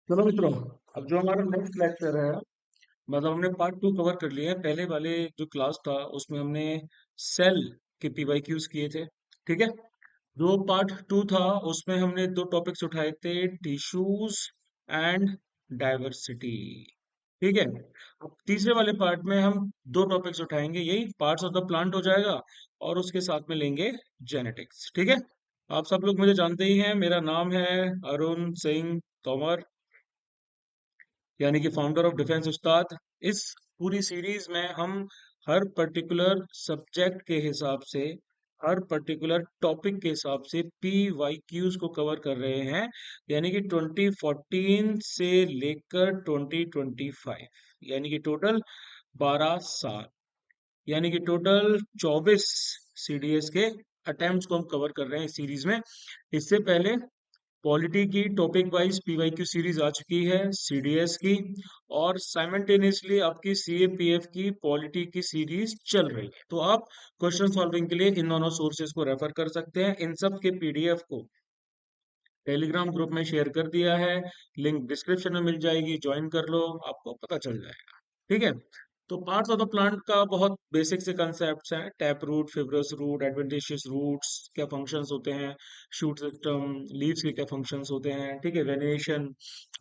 चलो मित्रों, अब जो हमारा नेक्स्ट लेक्चर है, मतलब हमने पार्ट टू कवर कर लिया है। पहले वाले जो क्लास था उसमें हमने सेल के पीवाईक्यूज किए थे। ठीक है। जो पार्ट टू था उसमें हमने दो टॉपिक्स उठाए थे, टिश्यूज एंड डाइवर्सिटी। ठीक है। अब तीसरे वाले पार्ट में हम दो टॉपिक्स उठाएंगे, यही पार्ट्स ऑफ द प्लांट हो जाएगा और उसके साथ में लेंगे जेनेटिक्स। ठीक है। आप सब लोग मुझे जानते ही हैं, मेरा नाम है अरुण सिंह तोमर, यानी कि फाउंडर ऑफ डिफेंस उस्ताद। इस पूरी सीरीज में हम हर पर्टिकुलर सब्जेक्ट के हिसाब से, हर पर्टिकुलर टॉपिक के हिसाब से पी वाई क्यूज को कवर कर रहे हैं, यानी कि 2014 से लेकर 2025, यानी कि टोटल 12 साल, यानी कि टोटल 24 सीडीएस के अटेम्प्ट्स को हम कवर कर रहे हैं इस सीरीज में। इससे पहले पॉलिटी की टॉपिक वाइज पीवाईक्यू सीरीज आ चुकी है, सीडीएस की, और साइमल्टेनियसली आपकी सीएपीएफ की पॉलिटी की सीरीज चल रही है। तो आप क्वेश्चन सॉल्विंग के लिए इन दोनों सोर्सेज को रेफर कर सकते हैं। इन सब के पीडीएफ को टेलीग्राम ग्रुप में शेयर कर दिया है, लिंक डिस्क्रिप्शन में मिल जाएगी, ज्वाइन कर लो, आपको पता चल जाएगा। ठीक है। तो पार्ट्स ऑफ द प्लांट का बहुत बेसिक से कंसेप्ट हैं, tap root, fibrous root, adventitious roots, क्या फंक्शंस होते हैं, शूट सिस्टम, लीव्स के क्या फंक्शंस होते हैं। ठीक है। वेनेशन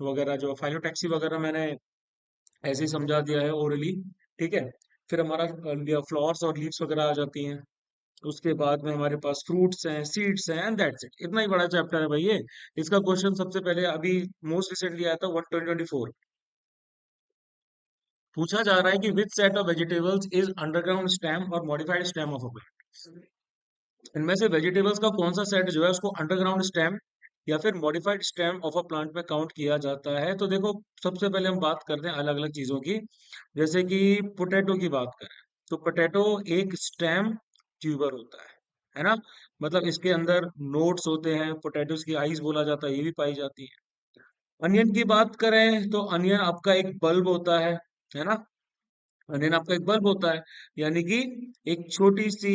वगैरह, जो फाइलोटैक्सी वगैरह मैंने ऐसे ही समझा दिया है ओरली। ठीक है। फिर हमारा फ्लावर्स और लीव्स वगैरह आ जाती हैं। उसके बाद में हमारे पास फ्रूट्स हैं, सीड्स हैं, एंड दैट्स इट। इतना ही बड़ा चैप्टर है भाई ये। इसका क्वेश्चन सबसे पहले अभी मोस्ट रिसेंटली आया था 2024। पूछा जा रहा है कि which set of vegetables is underground stem और modified stem of a plant. इनमें से वेजिटेबल्स का कौन सा सेट जो है उसको अंडरग्राउंड स्टेम या फिर modified stem of a plant में काउंट किया जाता है। तो देखो, सबसे पहले हम बात करते हैं अलग अलग चीजों की। जैसे कि पोटैटो की बात करें, तो पोटैटो एक स्टेम ट्यूबर होता है ना। मतलब इसके अंदर नोड्स होते हैं, पोटैटोस की आईज बोला जाता है, ये भी पाई जाती है। अनियन की बात करें तो अनियन आपका एक बल्ब होता है ना। अनियन आपका एक बल्ब होता है, यानी कि एक छोटी सी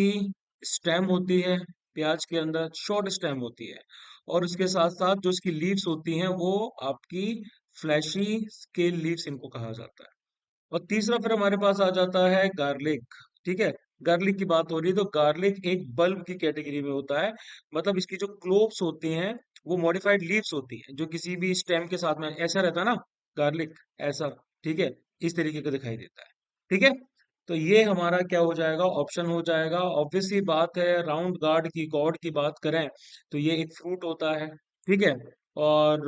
स्टेम होती है, प्याज के अंदर शॉर्ट स्टेम होती है, और उसके साथ साथ जो इसकी लीव्स होती हैं वो आपकी फ्लैशी स्केल लीव्स इनको कहा जाता है। और तीसरा फिर हमारे पास आ जाता है गार्लिक। ठीक है। गार्लिक की बात हो रही है तो गार्लिक एक बल्ब की कैटेगरी में होता है। मतलब इसकी जो क्लोव्स होती हैं वो मॉडिफाइड लीव्स होती हैं, जो किसी भी स्टेम के साथ में ऐसा रहता है ना, गार्लिक ऐसा। ठीक है। इस तरीके का दिखाई देता है। ठीक है। तो ये हमारा क्या हो जाएगा, ऑप्शन हो जाएगा। ऑब्वियस सी बात है, राउंड गॉड की बात करें तो ये एक फ्रूट होता है। ठीक है। और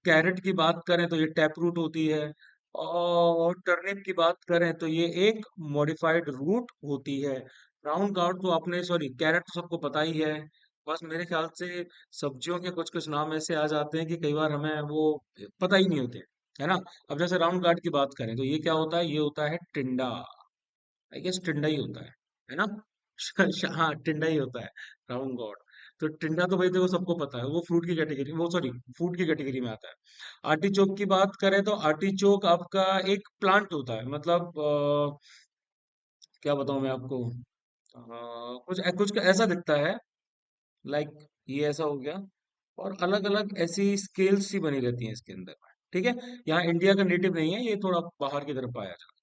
कैरेट की बात करें तो ये टैप रूट होती है। और टर्निप की बात करें तो ये एक मॉडिफाइड रूट होती है। राउंड गार्ड तो आपने, सॉरी, कैरेट तो सबको पता ही है। बस मेरे ख्याल से सब्जियों के कुछ कुछ नाम ऐसे आ जाते हैं कि कई बार हमें वो पता ही नहीं होते, है ना। अब जैसे राउंड गार्ड की बात करें तो ये क्या होता है, ये होता है टिंडा। आई गेस टिंडा ही होता है ना। हाँ, टिंडा ही होता है, राउंड गॉड। तो टिंडा तो भाई देखो सबको पता है, वो फ्रूट की कैटेगरी, वो सॉरी, फूड की कैटेगरी में आता है। आर्टिचोक की बात करें तो आर्टिचोक आपका एक प्लांट होता है, मतलब क्या बताऊं मैं आपको, कुछ कुछ ऐसा दिखता है, लाइक ये ऐसा हो गया, और अलग अलग ऐसी स्केल्स सी बनी रहती हैं इसके अंदर। ठीक है। यहाँ इंडिया का नेटिव नहीं है, ये थोड़ा बाहर की तरफ पाया जाता है।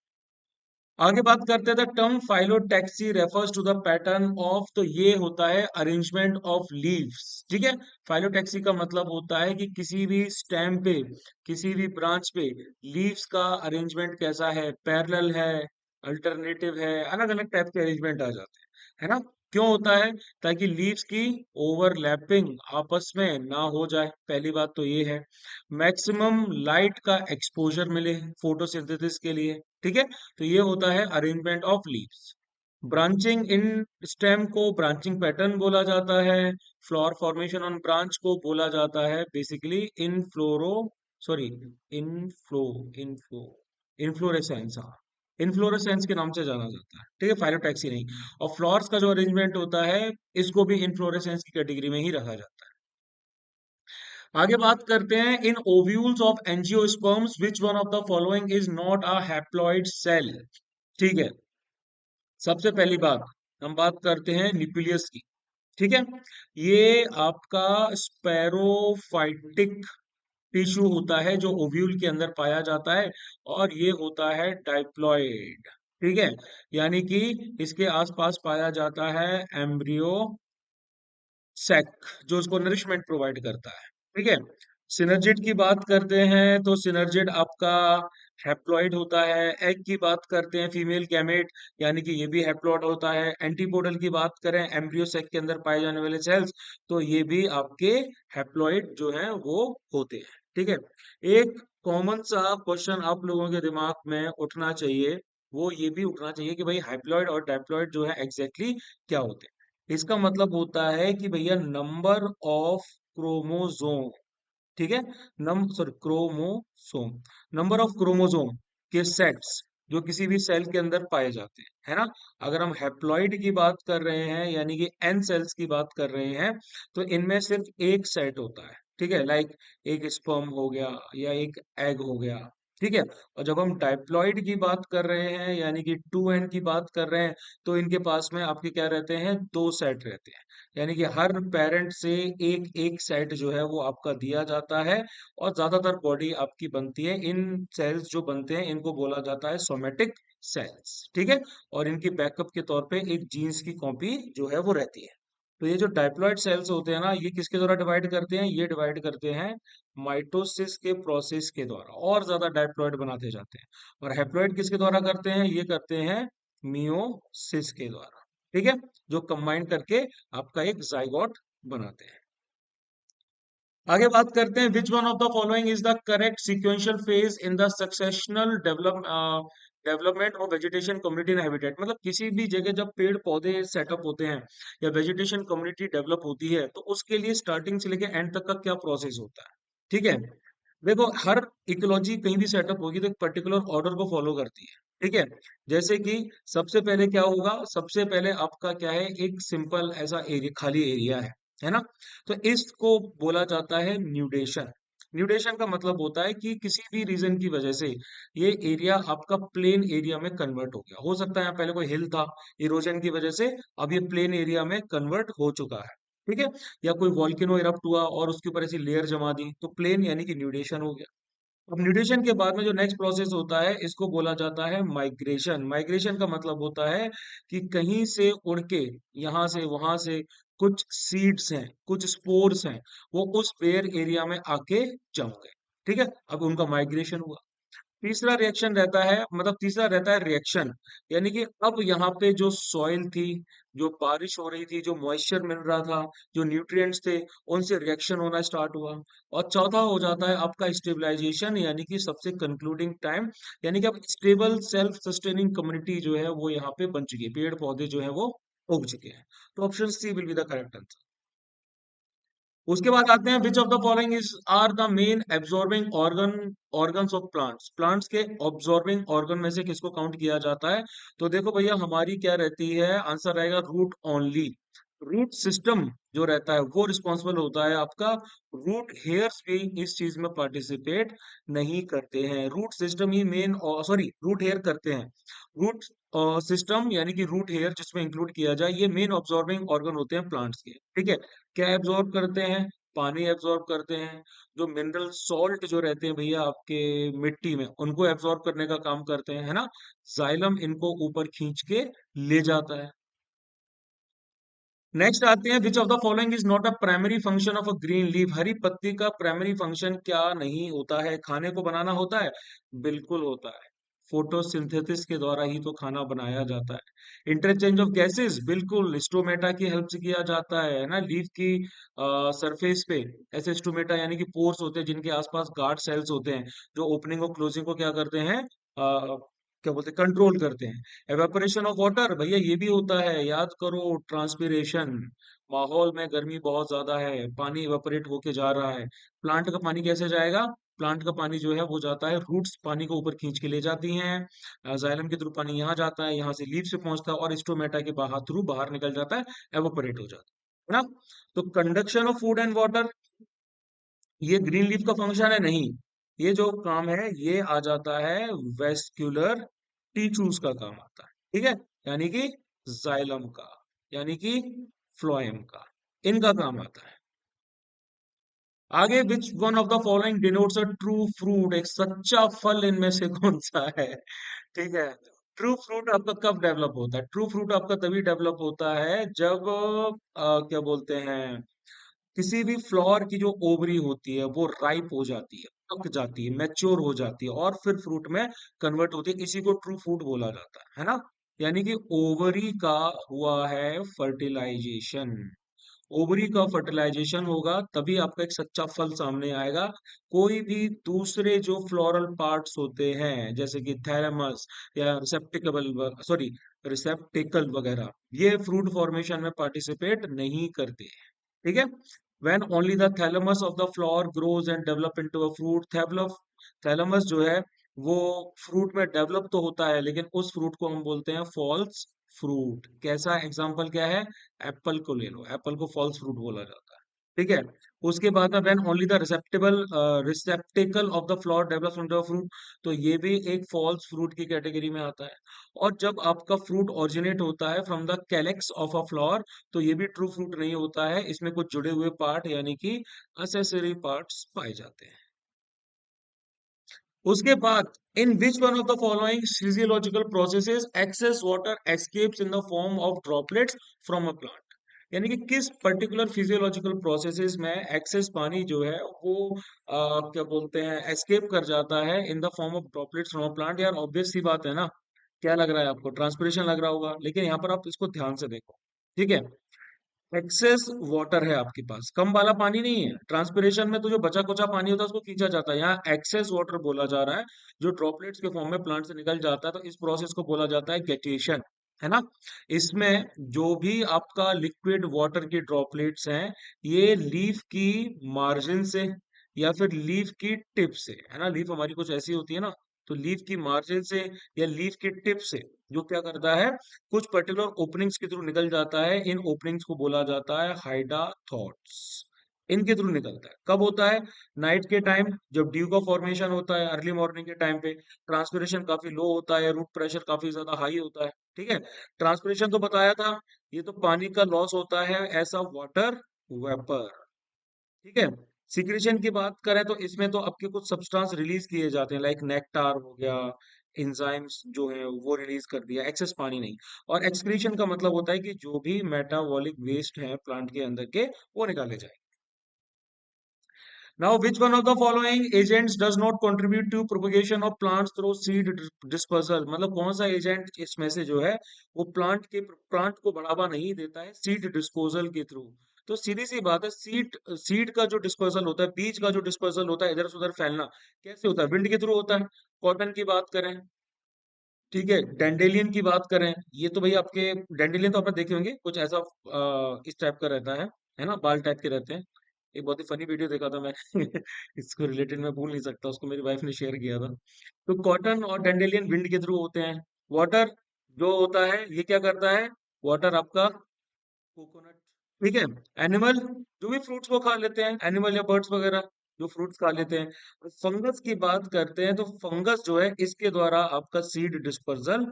आगे बात करते हैं, the term phyllotaxy refers to the pattern of, तो ये होता है अरेंजमेंट ऑफ लीव्स। ठीक है। फाइलोटैक्सी का मतलब होता है कि किसी भी स्टेम पे, किसी भी ब्रांच पे लीव्स का अरेंजमेंट कैसा है, पैरेलल है, अल्टरनेटिव है, अलग अलग टाइप के अरेंजमेंट आ जाते हैं, है ना। क्यों होता है, ताकि लीव्स की ओवरलैपिंग आपस में ना हो जाए, पहली बात तो ये है। मैक्सिमम लाइट का एक्सपोजर मिले फोटोसिंथेसिस के लिए। ठीक है। तो ये होता है arrangement of leaves. Branching in stem को ब्रांचिंग पैटर्न बोला जाता है। फ्लावर फॉर्मेशन ऑन ब्रांच को बोला जाता है बेसिकली इनफ्लोरो, सॉरी, इनफ्लो इनफ्लो इन्फ्लोरेसेंस, हाँ, इन्फ्लोरेसेंस के नाम से जाना जाता है। ठीक है, फाइलोटैक्सी नहीं। और फ्लावर्स का जो अरेंजमेंट होता है इसको भी इन्फ्लोरेसेंस की कैटेगरी में ही रखा जाता है। आगे बात करते हैं, in ovules of angiosperms which one of the following is not a haploid cell. ठीक है। सबसे पहली बात, हम बात करते हैं न्यूक्लियस की। ठीक है। ये आपका स्पैरोफाइटिक टिश्यू होता है जो ओव्यूल के अंदर पाया जाता है, और ये होता है डाइप्लॉइड। ठीक है, यानी कि इसके आसपास पाया जाता है एम्ब्रियो सैक, जो उसको नरिशमेंट प्रोवाइड करता है। ठीक है, सिनर्जिड की बात करते हैं तो सिनर्जिड आपका हैप्लॉइड होता है। एग की बात करते हैं, फीमेल गैमेट, यानी कि ये भी हैप्लॉइड होता है। एंटीपोडल की बात करें, एम्ब्रियो सैक के अंदर पाए जाने वाले सेल्स, तो ये भी आपके हैप्लॉइड जो हैं वो होते हैं। ठीक है, एक कॉमन सा क्वेश्चन आप लोगों के दिमाग में उठना चाहिए, वो ये भी उठना चाहिए कि भाई हैप्लॉइड और डाइप्लॉइड जो है एग्जैक्टली क्या होते हैं। इसका मतलब होता है कि भैया नंबर ऑफ क्रोमोसोम, ठीक है, sorry chromosome, number of chromosome के सेट्स जो किसी भी सेल के अंदर पाए जाते हैं, है ना। अगर हम हैप्लॉइड की बात कर रहे हैं, यानी कि एन सेल्स की बात कर रहे हैं, तो इनमें सिर्फ एक सेट होता है। ठीक है, लाइक एक स्पर्म हो गया या एक एग हो गया। ठीक है, और जब हम डाइप्लॉइड की बात कर रहे हैं, यानी कि टू एन की बात कर रहे हैं, तो इनके पास में आपके क्या रहते हैं, दो सेट रहते हैं। यानी कि हर पेरेंट से एक एक सेट जो है वो आपका दिया जाता है, और ज्यादातर बॉडी आपकी बनती है, इन सेल्स जो बनते हैं इनको बोला जाता है सोमेटिक सेल्स। ठीक है, और इनकी बैकअप के तौर पे एक जीन्स की कॉपी जो है वो रहती है। तो ये जो डाइप्लॉइड सेल्स होते हैं ना, ये किसके द्वारा डिवाइड करते हैं, ये डिवाइड करते हैं माइटोसिस के प्रोसेस के द्वारा, और ज्यादा डाइप्लॉइड बनाते जाते हैं। और हैप्लॉइड किसके द्वारा करते हैं, ये करते हैं मियोसिस के द्वारा। ठीक है, जो कंबाइन करके आपका एक जाइगोट बनाते हैं। आगे बात करते हैं, which one of the following is the correct sequential phase in the successional development of vegetation community in habitat. मतलब किसी भी जगह जब पेड़ पौधे सेटअप होते हैं या वेजिटेशन कम्युनिटी डेवलप होती है, तो उसके लिए स्टार्टिंग से लेकर एंड तक का क्या प्रोसेस होता है। ठीक है, देखो हर इकोलॉजी कहीं भी सेटअप होगी तो एक पर्टिकुलर ऑर्डर को फॉलो करती है। ठीक है, जैसे कि सबसे पहले क्या होगा, सबसे पहले आपका क्या है, एक सिंपल ऐसा एरिया, खाली एरिया है ना। तो इसको बोला जाता है न्यूडेशन। न्यूडेशन का मतलब होता है कि किसी भी रीजन की वजह से ये एरिया आपका प्लेन एरिया में कन्वर्ट हो गया। हो सकता है यहाँ पहले कोई हिल था, इरोजन की वजह से अब ये प्लेन एरिया में कन्वर्ट हो चुका है। ठीक है, या कोई वॉल्केनो इरप्ट हुआ और उसके ऊपर ऐसी लेयर जमा दी, तो प्लेन यानी कि न्यूडेशन हो गया। अब न्यूट्रिशन के बाद में जो नेक्स्ट प्रोसेस होता है, इसको बोला जाता है माइग्रेशन। माइग्रेशन का मतलब होता है कि कहीं से उड़ के, यहाँ से वहां से कुछ सीड्स हैं, कुछ स्पोर्स हैं, वो उस बेयर एरिया में आके जम गए। ठीक है, अब उनका माइग्रेशन हुआ। तीसरा रिएक्शन रहता है, मतलब तीसरा रहता है रिएक्शन, यानी कि अब यहाँ पे जो सॉइल थी, जो बारिश हो रही थी, जो मॉइस्चर मिल रहा था, जो न्यूट्रिएंट्स थे, उनसे रिएक्शन होना स्टार्ट हुआ। और चौथा हो जाता है आपका स्टेबलाइजेशन, यानी कि सबसे कंक्लूडिंग टाइम, यानी कि अब स्टेबल सेल्फ सस्टेनिंग कम्युनिटी जो है वो यहाँ पे बन चुकी है, पेड़ पौधे जो है वो उग चुके हैं। तो option C will be the correct answer. उसके बाद आते हैं, which of the following is are the main absorbing organs of plants. Plants के ऑब्जॉर्बिंग ऑर्गन में से किसको काउंट किया जाता है। तो देखो भैया, हमारी क्या रहती है, आंसर रहेगा रूट ओनली। रूट सिस्टम जो रहता है वो रिस्पॉन्सिबल होता है आपका। रूट हेयर्स भी इस चीज में पार्टिसिपेट नहीं करते हैं, रूट सिस्टम ही मेन, सॉरी रूट हेयर करते हैं। रूट सिस्टम यानी कि रूट हेयर जिसमें इंक्लूड किया जाए, ये मेन ऑब्जॉर्बिंग ऑर्गन होते हैं प्लांट्स के। ठीक है, क्या एब्जॉर्ब करते हैं, पानी एब्जॉर्ब करते हैं, जो मिनरल सॉल्ट जो रहते हैं भैया आपके मिट्टी में, उनको एब्जॉर्ब करने का काम करते हैं, है ना। जाइलम इनको ऊपर खींच के ले जाता है। नेक्स्ट आते हैं, which of the following is not a primary function of a green leaf. हरी पत्ती का प्राइमरी फंक्शन क्या नहीं होता है, खाने को बनाना होता है, बिल्कुल होता है। फोटोसिंथेसिस के द्वारा ही तो खाना बनाया जाता है। इंटरचेंज ऑफ गैसेस, बिल्कुल स्टोमेटा की हेल्प से किया जाता है ना। लीफ की सरफेस पे ऐसे स्टोमेटा यानी कि पोर्स होते हैं, जिनके आसपास गार्ड सेल्स होते हैं, जो ओपनिंग और क्लोजिंग को क्या करते हैं, क्या बोलते हैं, कंट्रोल करते हैं। एवेपोरेशन ऑफ वाटर, भैया ये भी होता है, याद करो, ट्रांसपीरेशन। माहौल में गर्मी बहुत ज्यादा है, पानी एवेपोरेट होके जा रहा है, प्लांट का पानी कैसे जाएगा, प्लांट का पानी जो है वो जाता है, रूट्स पानी को ऊपर खींच के ले जाती हैं, जाइलम के थ्रू पानी यहाँ जाता है, यहाँ से लीफ से पहुंचता है, और स्टोमेटा के बाहर थ्रू बाहर निकल जाता है, एवेपोरेट हो जाता है ना। तो conduction of food and water, ये ग्रीन लीफ का फंक्शन है नहीं, ये जो काम है ये आ जाता है वेस्क्यूलर टिश्यूज का काम आता है। ठीक है, यानी कि जाइलम का, यानी कि फ्लोएम का, इनका काम आता है। आगे, विच one of the following denotes a true fruit, एक सच्चा फल इनमें से कौन सा है? ठीक है। ट्रू फ्रूट आपका कब डेवलप होता है? ट्रू फ्रूट आपका तभी डेवलप होता है जब क्या बोलते हैं, किसी भी फ्लावर की जो ओवरी होती है वो राइप हो जाती है, पक जाती है, मैच्योर हो जाती है और फिर फ्रूट में कन्वर्ट होती है। इसी को ट्रू फ्रूट बोला जाता है ना? यानी कि ओवरी का हुआ है फर्टिलाइजेशन। ओवरी का फर्टिलाइजेशन होगा तभी आपका एक सच्चा फल सामने आएगा। कोई भी दूसरे जो फ्लोरल पार्ट्स होते हैं जैसे कि थैलेमस या रिसेप्टिकल, सॉरी, रिसेप्टिकल वगैरह, ये फ्रूट फॉर्मेशन में पार्टिसिपेट नहीं करते। ठीक है। when only the thalamus of the flower grows and develop into a fruit, thalamus जो है वो फ्रूट में डेवलप तो होता है लेकिन उस फ्रूट को हम बोलते हैं फॉल्स फ्रूट। कैसा एग्जाम्पल क्या है? एप्पल को ले लो, एप्पल को फॉल्स फ्रूट बोला जाता है। ठीक है। उसके बाद में when only the रिसेप्टिकल of the flower develops into a fruit, तो ये भी एक फॉल्स फ्रूट की कैटेगरी में आता है। और जब आपका फ्रूट ओरिजिनेट होता है from the calyx of a flower, तो ये भी ट्रू फ्रूट नहीं होता है, इसमें कुछ जुड़े हुए पार्ट यानी कि असेसरी पार्ट्स पाए जाते हैं। उसके बाद, in which one of the following physiological processes excess water escapes in the form of droplets from a plant, यानी कि किस पर्टिकुलर फिजियोलॉजिकल प्रोसेसेस में एक्सेस पानी जो है वो क्या बोलते हैं, एस्केप कर जाता है इन the form of droplets from a plant. यार ऑब्वियस सी बात है ना, क्या लग रहा है आपको? ट्रांसपिरेशन लग रहा होगा, लेकिन यहाँ पर आप इसको ध्यान से देखो। ठीक है। एक्सेस वाटर है आपके पास, कम वाला पानी नहीं है। ट्रांसपिरेशन में तो जो बचा कुचा पानी होता है उसको खींचा जाता है, यहाँ एक्सेस वाटर बोला जा रहा है जो ड्रॉपलेट्स के फॉर्म में प्लांट से निकल जाता है, तो इस प्रोसेस को बोला जाता है गेटिएशन, है ना? इसमें जो भी आपका लिक्विड वाटर की ड्रॉपलेट्स हैं, ये लीफ की मार्जिन से या फिर लीफ की टिप से, है ना? लीफ हमारी कुछ ऐसी होती है ना, तो लीफ की मार्जिन से या लीफ की टिप से जो क्या करता है, कुछ पर्टिकुलर ओपनिंग्स के थ्रू निकल जाता है। इन ओपनिंग्स को बोला जाता है हाइडा थॉट्स। इनके थ्रू निकलता है, कब होता है? नाइट के टाइम, जब ड्यू का फॉर्मेशन होता है, अर्ली मॉर्निंग के टाइम पे ट्रांसपिरेशन काफी लो होता है, रूट प्रेशर काफी ज्यादा हाई होता है। ठीक है। ट्रांसपिरेशन तो बताया था, ये तो पानी का लॉस होता है ऐसा वाटर वेपर। ठीक है। सिक्रेशन की बात करें तो इसमें तो आपके कुछ सब्सटेंस रिलीज किए जाते हैं, लाइक नेक्टार हो गया, एंजाइम्स जो है वो रिलीज कर दिया, एक्सेस पानी नहीं। और एक्सक्रीशन का मतलब होता है कि जो भी मेटाबॉलिक वेस्ट है प्लांट के अंदर के, वो निकाले जाए। Now which one of the following agents does not contribute to propagation of plants through seed dispersal, मतलब कौन सा एजेंट इसमें से जो है वो प्लांट को बढ़ावा नहीं देता है सीड डिस्पोजल के थ्रू? तो सीधी सी बात है, सीड सीड का जो डिस्पर्सल होता है, बीज का जो डिस्पर्सल होता है, इधर से उधर फैलना कैसे होता है? विंड के थ्रू होता है। कॉटन की बात करें, ठीक है, डेंडेलियन की बात करें, ये तो भाई आपके डेंडेलियन तो आपने देखे होंगे, कुछ ऐसा इस टाइप का रहता है ना, बाल टाइप के रहते हैं। एक बहुत ही फनी वीडियो देखा था मैंने इसको रिलेटेड, मैं भूल नहीं सकता, उसको मेरी वाइफ ने शेयर किया था। तो कॉटन और डेंडेलियन विंड के थ्रू होते हैं। वाटर जो होता है ये क्या करता है? वाटर आपका कोकोनट, ठीक है। एनिमल जो भी फ्रूट्स को खा लेते हैं, एनिमल या बर्ड्स वगैरह जो फ्रूट्स खा लेते हैं। फंगस की बात करते हैं तो फंगस जो है इसके द्वारा आपका सीड डिस्पर्जल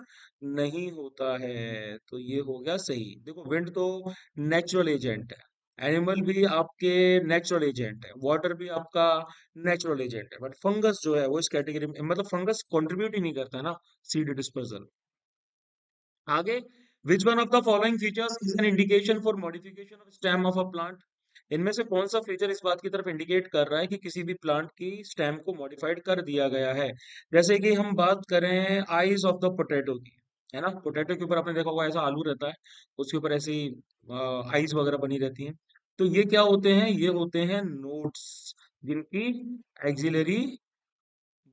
नहीं होता है। तो ये हो गया सही। देखो, विंड तो नेचुरल एजेंट है, एनिमल भी आपके नेचुरल एजेंट है, वाटर भी आपका नेचुरल एजेंट है, बट फंगस जो है वो इस कैटेगरी में, मतलब फंगस कंट्रीब्यूट ही नहीं करता ना सीड डिस्पर्जल। आगे, विच one of the following features is an indication for modification of stem of a plant, इनमें से कौन सा फीचर इस बात की तरफ इंडिकेट कर रहा है कि किसी भी प्लांट की स्टेम को मॉडिफाइड कर दिया गया है? जैसे कि हम बात करें आईज ऑफ द पोटैटो की, है ना? पोटैटो के ऊपर आपने देखा होगा ऐसा आलू रहता है, उसके ऊपर ऐसी आईज वगैरह बनी रहती हैं। तो ये क्या होते हैं? ये होते हैं नोड्स, जिनकी एक्सिलरी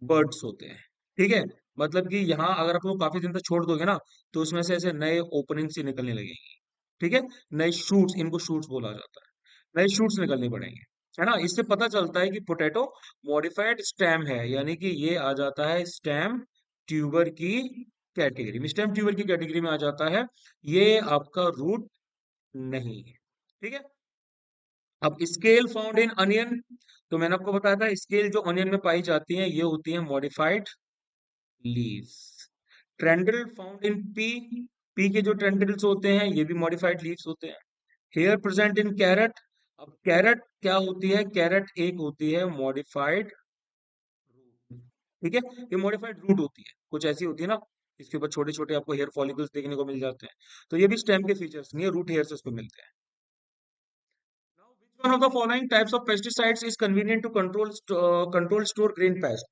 बर्ड्स होते हैं। ठीक है। मतलब कि यहाँ अगर आप लोग काफी दिन तक छोड़ दोगे ना, तो उसमें से ऐसे नए ओपनिंग्स ही निकलने लगेंगी। ठीक है। नए शूट्स, इनको शूट्स बोला जाता है, नए शूट्स निकलने पड़ेंगे, है ना? इससे पता चलता है कि पोटैटो मॉडिफाइड स्टेम है, यानी कि ये आ जाता है स्टेम ट्यूबर की कैटेगरी में, स्टेम ट्यूबर की कैटेगरी में आ जाता है। ये आपका रूट नहीं है। ठीक है। अब स्केल फाउंड इन अनियन, तो मैंने आपको बताया था स्केल जो अनियन में पाई जाती है ये होती है modified leaves. Tendril found in pea, pea के जो ट्रेंडल्स होते हैं ये भी मॉडिफाइड लीव्स होते हैं। हेयर प्रेजेंट इन कैरेट, अब कैरेट क्या होती है? कैरेट एक होती है मॉडिफाइड, ठीक है, ये मॉडिफाइड रूट होती है, कुछ ऐसी होती है ना, इसके ऊपर छोटे छोटे आपको हेयर फॉलिकल्स देखने को मिल जाते हैं, तो ये भी स्टेम के फीचर्स नहीं है, रूट हेयर से उसको मिलते हैं। Now, which one of the following types of pesticides is convenient to control store grain pest?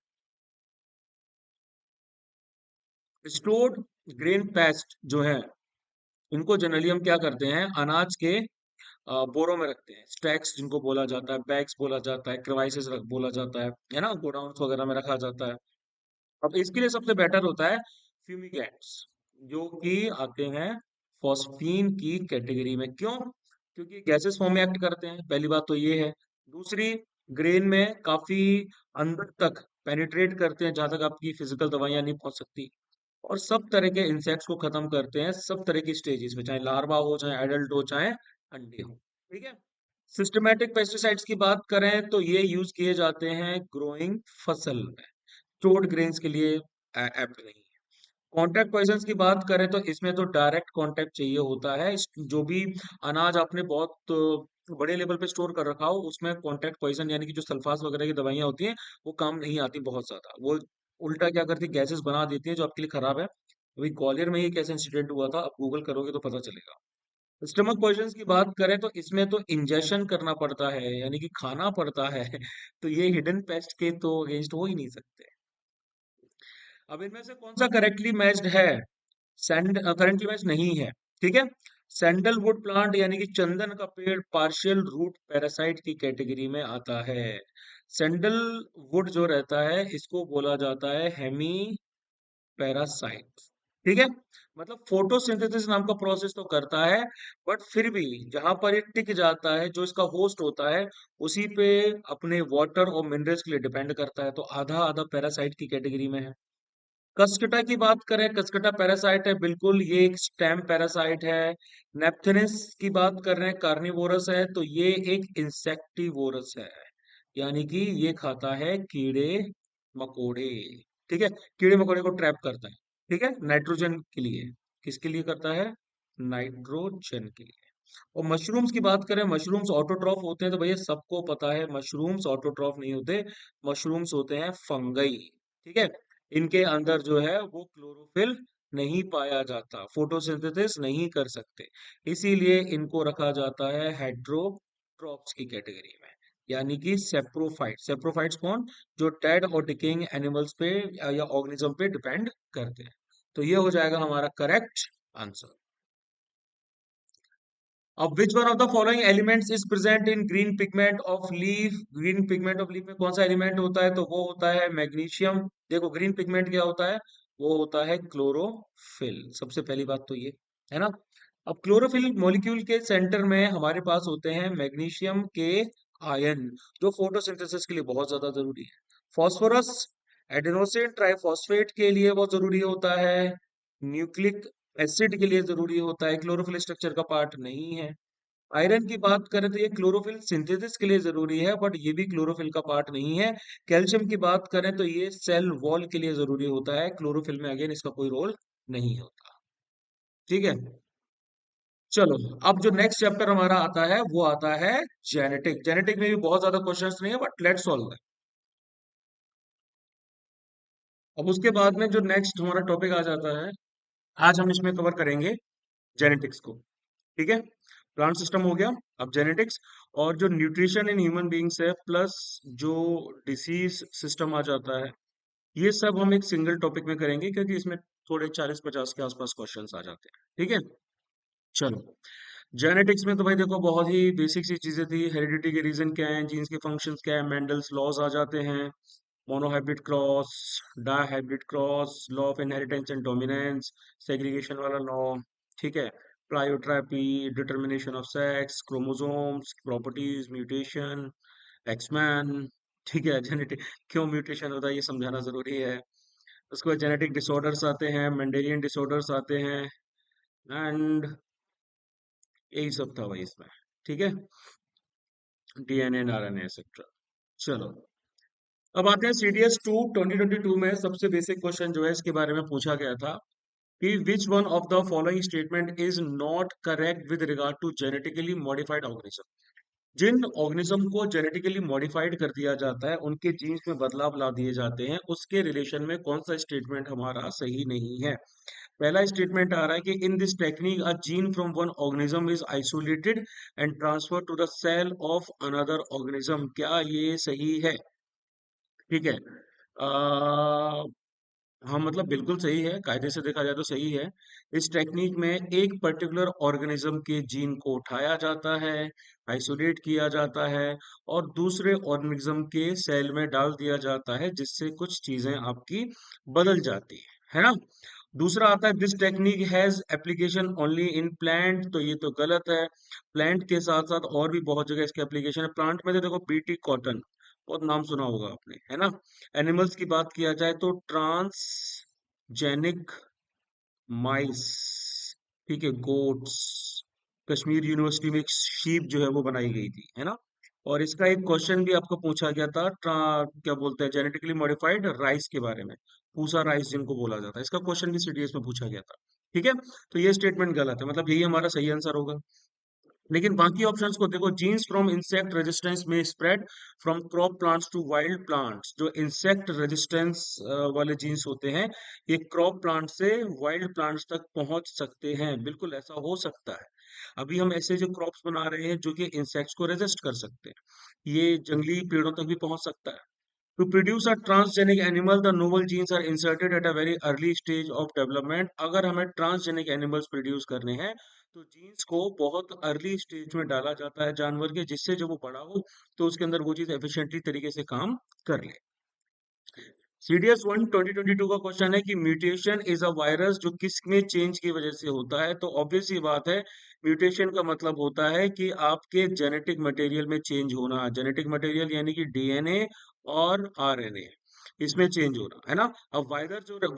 Stored grain pest जो है, इनको जनरली हम क्या करते हैं, अनाज के बोरों में रखते हैं, स्टैक्स जिनको बोला जाता है, बैग्स बोला जाता है, क्रेवाइसेस बोला जाता है ना, गोडाउन्स वगैरह में रखा जाता है। अब इसके लिए सबसे बेटर होता है फ्यूमिगेंट्स, जो कि आते हैं फॉस्फीन की कैटेगरी में। क्यों? क्योंकि गैसेस फॉर्म में एक्ट करते हैं, पहली बात तो ये है। दूसरी, ग्रेन में काफी अंदर तक पेनिट्रेट करते हैं, जहां तक आपकी फिजिकल दवाइयां नहीं पहुंच सकती, और सब तरह के इंसेक्ट्स को खत्म करते हैं, सब तरह की स्टेजेस में, चाहे लार्वा हो, चाहे एडल्ट हो, चाहे अंडे हो, ठीक है। सिस्टमेटिक पेस्टिसाइड्स की बात करें तो ये यूज किए जाते हैं ग्रोइंग फसल में, स्टोर्ड ग्रेन्स के लिए एप्ट नहीं है। कॉन्टैक्ट पॉइजन्स की बात करें तो इसमें तो डायरेक्ट कॉन्टैक्ट चाहिए होता है, जो भी अनाज आपने बहुत बड़े लेवल पे स्टोर कर रखा हो, उसमें कॉन्टैक्ट पॉइजन यानी कि जो सल्फास वगैरह की दवाइयां होती हैं, वो काम नहीं आती बहुत ज्यादा, वो उल्टा क्या करती है, गैसेस बना देती है जो आपके लिए खराब है। अभी ग्वालियर में ही एक ऐसा इंसिडेंट हुआ था, आप गूगल करोगे तो पता चलेगा। स्टमक पॉइजन्स की बात करें तो इसमें तो इंजेक्शन करना पड़ता है, यानी कि खाना पड़ता है तो ये हिडन पेस्ट के तो अगेंस्ट हो ही नहीं सकते। अब इनमें से कौन सा करेक्टली मैच्ड है? करेंटली मैच नहीं है, ठीक है। सैंडलवुड प्लांट यानी कि चंदन का पेड़ पार्शियल रूट पैरासाइट की कैटेगरी में आता है। सैंडलवुड जो रहता है, इसको बोला जाता है हेमी पैरासाइट, ठीक है। मतलब फोटोसिंथेसिस नाम का प्रोसेस तो करता है, बट फिर भी जहां पर ये टिक जाता है, जो इसका होस्ट होता है, उसी पे अपने वाटर और मिनरल्स के लिए डिपेंड करता है, तो आधा आधा पैरासाइट की कैटेगरी में है। कस्कटा की बात करें, कस्कटा पैरासाइट है, बिल्कुल ये एक स्टेम पैरासाइट है। नेप्थेनिस की बात कर रहे हैं, कार्निवोरस है, तो ये एक इंसेक्टिवोरस है, यानी कि ये खाता है कीड़े मकोड़े, ठीक है, कीड़े मकोड़े को ट्रैप करता है, ठीक है, नाइट्रोजन के लिए। किसके लिए करता है? नाइट्रोजन के लिए। और मशरूम्स की बात करें, मशरूम्स ऑटोट्रॉफ होते हैं, तो भैया सबको पता है मशरूम्स ऑटोट्रॉफ नहीं होते, मशरूम्स होते हैं फंगई, ठीक है। इनके अंदर जो है वो क्लोरोफिल नहीं पाया जाता, फोटोसिंथेसिस नहीं कर सकते, इसीलिए इनको रखा जाता है हेट्रोट्रॉप्स की कैटेगरी में, यानी कि सेप्रोफाइट। सेप्रोफाइट्स कौन? जो डेड और डिकेइंग एनिमल्स पे या ऑर्गेनिज्म पे डिपेंड करते हैं। तो ये हो जाएगा हमारा करेक्ट आंसर। अब विच one of the following elements is present in green pigment of leaf? Green pigment of leaf में कौन सा एलिमेंट होता है? तो वो होता है मैग्नीशियम। देखो ग्रीन पिगमेंट क्या होता है, वो होता है क्लोरोफिल, सबसे पहली बात तो ये है ना। अब क्लोरोफिल मॉलिक्यूल के सेंटर में हमारे पास होते हैं मैग्नीशियम के आयन, जो फोटोसिंथेसिस के लिए बहुत ज्यादा जरूरी है। फॉस्फोरस एडेनोसिन ट्राइफॉस्फेट के लिए बहुत जरूरी होता है, न्यूक्लिक एसिड के लिए जरूरी होता है, क्लोरोफिल स्ट्रक्चर का पार्ट नहीं है। आयरन की बात करें तो ये क्लोरोफिल सिंथेसिस के लिए जरूरी है, बट ये भी क्लोरोफिल का पार्ट नहीं है। कैल्शियम की बात करें तो ये सेल वॉल के लिए जरूरी होता है, क्लोरोफिल में अगेन इसका कोई रोल नहीं होता, ठीक है। चलो, अब जो नेक्स्ट चैप्टर हमारा आता है वो आता है जेनेटिक। जेनेटिक में भी बहुत ज्यादा क्वेश्चंस नहीं है, बट लेट्स सॉल्व। अब उसके बाद में जो नेक्स्ट हमारा टॉपिक आ जाता है, आज हम इसमें कवर करेंगे जेनेटिक्स को, ठीक है। प्लांट सिस्टम हो गया, अब जेनेटिक्स, और जो न्यूट्रिशन इन ह्यूमन बीइंग्स है, प्लस जो डिसीज सिस्टम आ जाता है, ये सब हम एक सिंगल टॉपिक में करेंगे, क्योंकि इसमें थोड़े 40-50 के आसपास क्वेश्चंस आ जाते हैं, ठीक है। चलो, जेनेटिक्स में तो भाई देखो बहुत ही बेसिक सी चीजें थी, हेरिडिटी के रीजन क्या है, जीन्स के फंक्शंस क्या है, मेंडल्स लॉज आ जाते हैं, monohybrid cross, dihybrid cross, law of inheritance and dominance, segregation वाला लॉ, ठीक है, pleiotropy, determination of sex, chromosomes, properties, mutation, एक्समैन, ठीक है। जेनेटिक क्यों म्यूटेशन होता है ये समझाना जरूरी है। उसके बाद जेनेटिक डिसऑर्डर्स आते हैं, मेंडेलियन डिसऑर्डर्स आते हैं, एंड यही सब था भाई इसमें, ठीक है, डीएनए एंड आरएनए एक्सेट्रा। चलो, अब आते हैं सीडीएस 2022 में सबसे बेसिक क्वेश्चन जो है इसके बारे में पूछा गया था कि which one of the following statement is not correct with regard to genetically modified organism. जिन ऑर्गेनिज्म को जेनेटिकली मॉडिफाइड कर दिया जाता है, उनके जीन्स में बदलाव ला दिए जाते हैं, उसके रिलेशन में कौन सा स्टेटमेंट हमारा सही नहीं है? पहला स्टेटमेंट आ रहा है कि in this technique a gene from one organism is isolated and transfer to the cell of another organism. क्या ये सही है? ठीक है। हाँ, मतलब बिल्कुल सही है, कायदे से देखा जाए तो सही है। इस टेक्निक में एक पर्टिकुलर ऑर्गेनिज्म के जीन को उठाया जाता है, आइसोलेट किया जाता है और दूसरे ऑर्गेनिज्म के सेल में डाल दिया जाता है, जिससे कुछ चीजें आपकी बदल जाती है ना? दूसरा आता है this technique has application only in plant. तो ये तो गलत है। प्लांट के साथ साथ और भी बहुत जगह इसके एप्लीकेशन है। प्लांट में तो देखो बीटी कॉटन, बहुत नाम सुना होगा आपने, है ना? एनिमल्स की बात किया जाए तो ट्रांसजेनिक माइस, ठीक है, गोट्स, कश्मीर यूनिवर्सिटी में एक शीप जो है वो बनाई गई थी, है ना? और इसका एक क्वेश्चन भी आपको पूछा गया था, क्या बोलते हैं, जेनेटिकली मॉडिफाइड राइस के बारे में, पूसा राइस जिनको बोला जाता है, इसका क्वेश्चन भी सीडीएस में पूछा गया था। ठीक है, तो ये स्टेटमेंट गलत है, मतलब यही हमारा सही आंसर होगा। लेकिन बाकी ऑप्शंस को देखो, जीन्स फ्रॉम इंसेक्ट रेजिस्टेंस में spread from crop plants to wild plants. जो इंसेक्ट रेजिस्टेंस वाले जीन्स होते हैं, ये क्रॉप प्लांट से वाइल्ड प्लांट्स तक पहुंच सकते हैं, बिल्कुल ऐसा हो सकता है। अभी हम ऐसे जो क्रॉप्स बना रहे हैं जो कि इंसेक्ट्स को रेजिस्ट कर सकते हैं, ये जंगली पेड़ों तक भी पहुंच सकता है। To produce a transgenic animal, the novel genes are inserted at a very early stage of development. अगर हमें ट्रांसजेनिक एनिमल्स प्रोड्यूस करने हैं तो जीन्स को बहुत अर्ली स्टेज में डाला जाता है जानवर के, जिससे जब वो बड़ा हो तो उसके अंदर वो चीज एफिशिएंटली तरीके से काम कर ले। सीडीएस 1 2022 का क्वेश्चन है कि म्यूटेशन इज अ वायरस जो किस में चेंज की वजह से होता है? तो ऑब्वियस सी बात है, म्यूटेशन का मतलब होता है कि आपके जेनेटिक मटेरियल में चेंज होना। जेनेटिक मटेरियल यानी कि डीएनए और आरएनए, इसमें चेंज होना, है ना? अब